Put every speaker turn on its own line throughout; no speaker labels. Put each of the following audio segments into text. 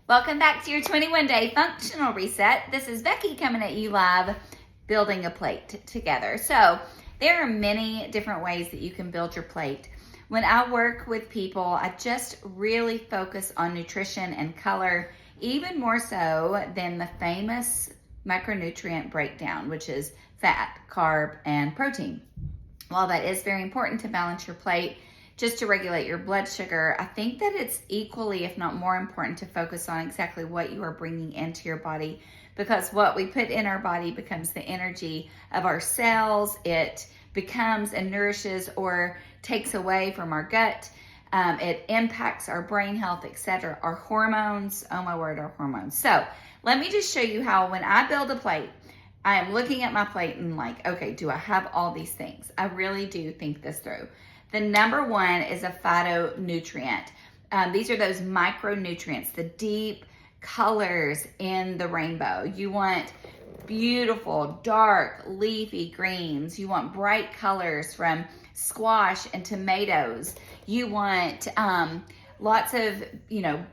Welcome back to your 21-day functional reset. This is Becky coming at you live, building a plate together. So there are many different ways that you can build your plate. When I work with people, I just really focus on nutrition and color, even more so than the famous micronutrient breakdown, which is fat, carb, and protein. While that is very important to balance your plate, just to regulate your blood sugar, I think that it's equally, if not more important, to focus on exactly what you are bringing into your body, because what we put in our body becomes the energy of our cells. It becomes and nourishes or takes away from our gut. It impacts our brain health, etc. Our hormones, oh my word, our hormones. So let me just show you how when I build a plate, I am looking at my plate and like, okay, do I have all these things? I really do think this through. The number one is a phytonutrient. These are those micronutrients, the deep colors in the rainbow. You want beautiful, dark, leafy greens. You want bright colors from squash and tomatoes. You want lots of,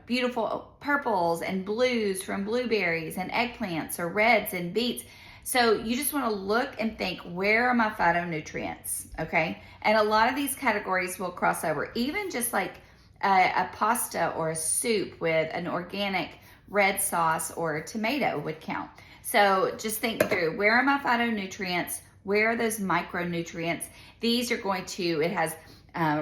beautiful purples and blues from blueberries and eggplants, or reds and beets. So you just want to look and think, where are my phytonutrients, okay? And a lot of these categories will cross over. Even just like a pasta or a soup with an organic red sauce or a tomato would count. So just think through, where are my phytonutrients? Where are those micronutrients? These are going to, it has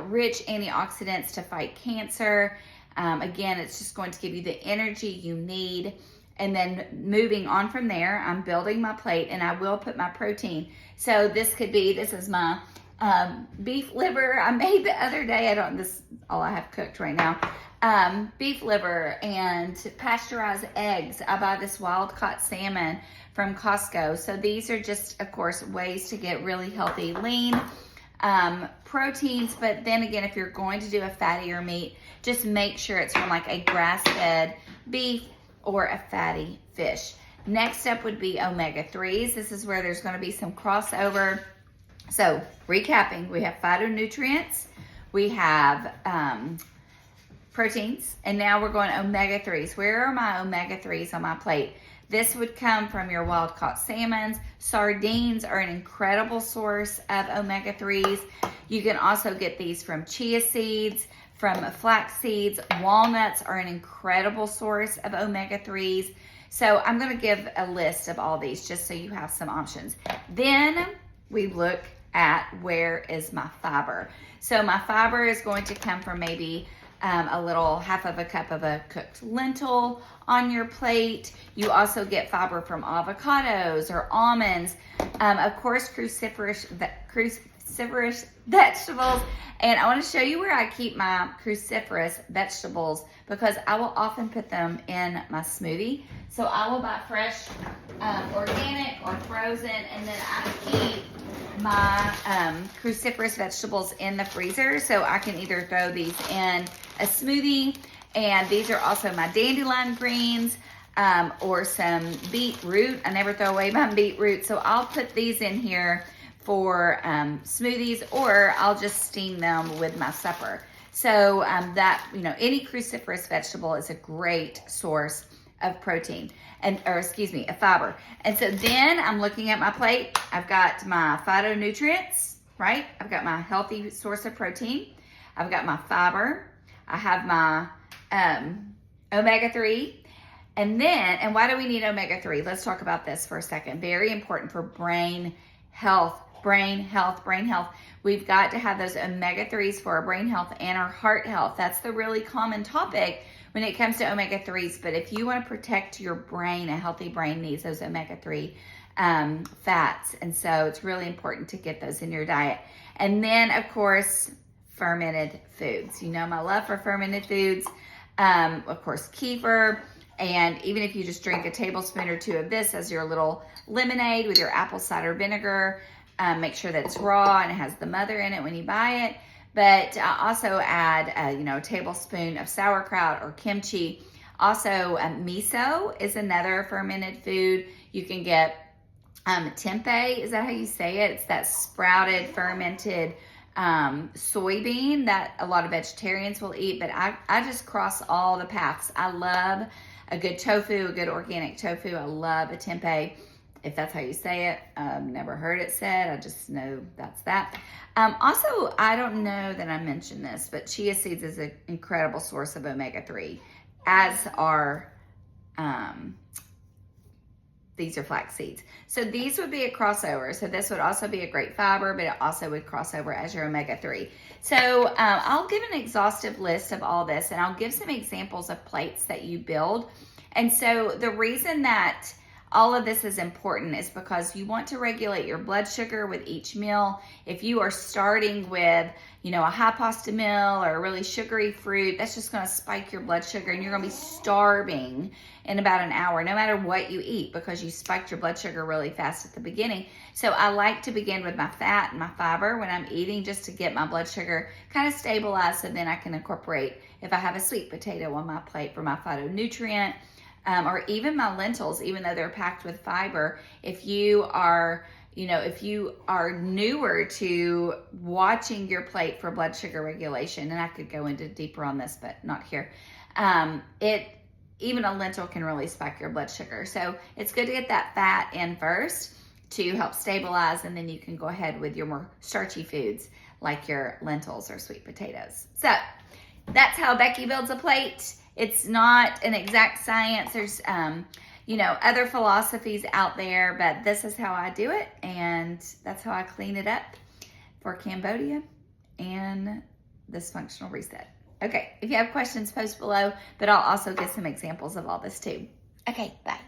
rich antioxidants to fight cancer. Again, it's just going to give you the energy you need. And then moving on from there, I'm building my plate and I will put my protein. So this is my beef liver I made the other day. This is all I have cooked right now. Beef liver and pasteurized eggs. I buy this wild caught salmon from Costco. So these are just, of course, ways to get really healthy, lean proteins. But then again, if you're going to do a fattier meat, just make sure it's from like a grass-fed beef or a fatty fish. Next up would be omega-3s. This is where there's going to be some crossover. So recapping, we have phytonutrients, we have proteins, and now we're going omega-3s. Where are my omega-3s on my plate? This would come from your wild caught salmons. Sardines are an incredible source of omega-3s. You can also get these from chia seeds, from flax seeds. Walnuts are an incredible source of omega-3s. So I'm going to give a list of all these just so you have some options. Then we look at, where is my fiber? So my fiber is going to come from maybe a little half of a cup of a cooked lentil on your plate. You also get fiber from avocados or almonds. Of course, cruciferous vegetables. And I want to show you where I keep my cruciferous vegetables, because I will often put them in my smoothie. So I will buy fresh, organic or frozen, and then I keep my cruciferous vegetables in the freezer, so I can either throw these in a smoothie. And these are also my dandelion greens, or some beetroot. I never throw away my beetroot, so I'll put these in here for smoothies, or I'll just steam them with my supper. So any cruciferous vegetable is a great source of protein, of fiber. And so then I'm looking at my plate. I've got my phytonutrients, right? I've got my healthy source of protein. I've got my fiber. I have my omega-3. And why do we need omega-3? Let's talk about this for a second. Very important for brain health. We've got to have those omega-3s for our brain health and our heart health. That's the really common topic when it comes to omega-3s. But if you want to protect your brain, a healthy brain needs those omega-3 fats. And so it's really important to get those in your diet. And then, of course, fermented foods. You know my love for fermented foods. Of course, kefir. And even if you just drink a tablespoon or two of this as your little lemonade with your apple cider vinegar, make sure that it's raw and it has the mother in it when you buy it. But also add, a tablespoon of sauerkraut or kimchi. Also, miso is another fermented food. You can get tempeh. Is that how you say it? It's that sprouted, fermented soybean that a lot of vegetarians will eat, but I just cross all the paths. I love a good tofu, a good organic tofu. I love a tempeh, if that's how you say it. I've never heard it said. I just know that's that. Also, I don't know that I mentioned this, but chia seeds is an incredible source of omega-3, as are these are flax seeds. So these would be a crossover. So this would also be a great fiber, but it also would cross over as your omega-3. So I'll give an exhaustive list of all this, and I'll give some examples of plates that you build. And so the reason that all of this is important is because you want to regulate your blood sugar with each meal. If you are starting with, a high pasta meal or a really sugary fruit, that's just going to spike your blood sugar, and you're going to be starving in about an hour, no matter what you eat, because you spiked your blood sugar really fast at the beginning. So I like to begin with my fat and my fiber when I'm eating, just to get my blood sugar kind of stabilized, so then I can incorporate, if I have a sweet potato on my plate for my phytonutrient, or even my lentils, even though they're packed with fiber. If you are, if you are newer to watching your plate for blood sugar regulation, and I could go into deeper on this, but not here, even a lentil can really spike your blood sugar. So it's good to get that fat in first to help stabilize, and then you can go ahead with your more starchy foods like your lentils or sweet potatoes. So that's how Becky builds a plate. It's not an exact science. There's, other philosophies out there, but this is how I do it, and that's how I clean it up for Cambodia and this functional reset. Okay, if you have questions, post below, but I'll also give some examples of all this too. Okay, bye.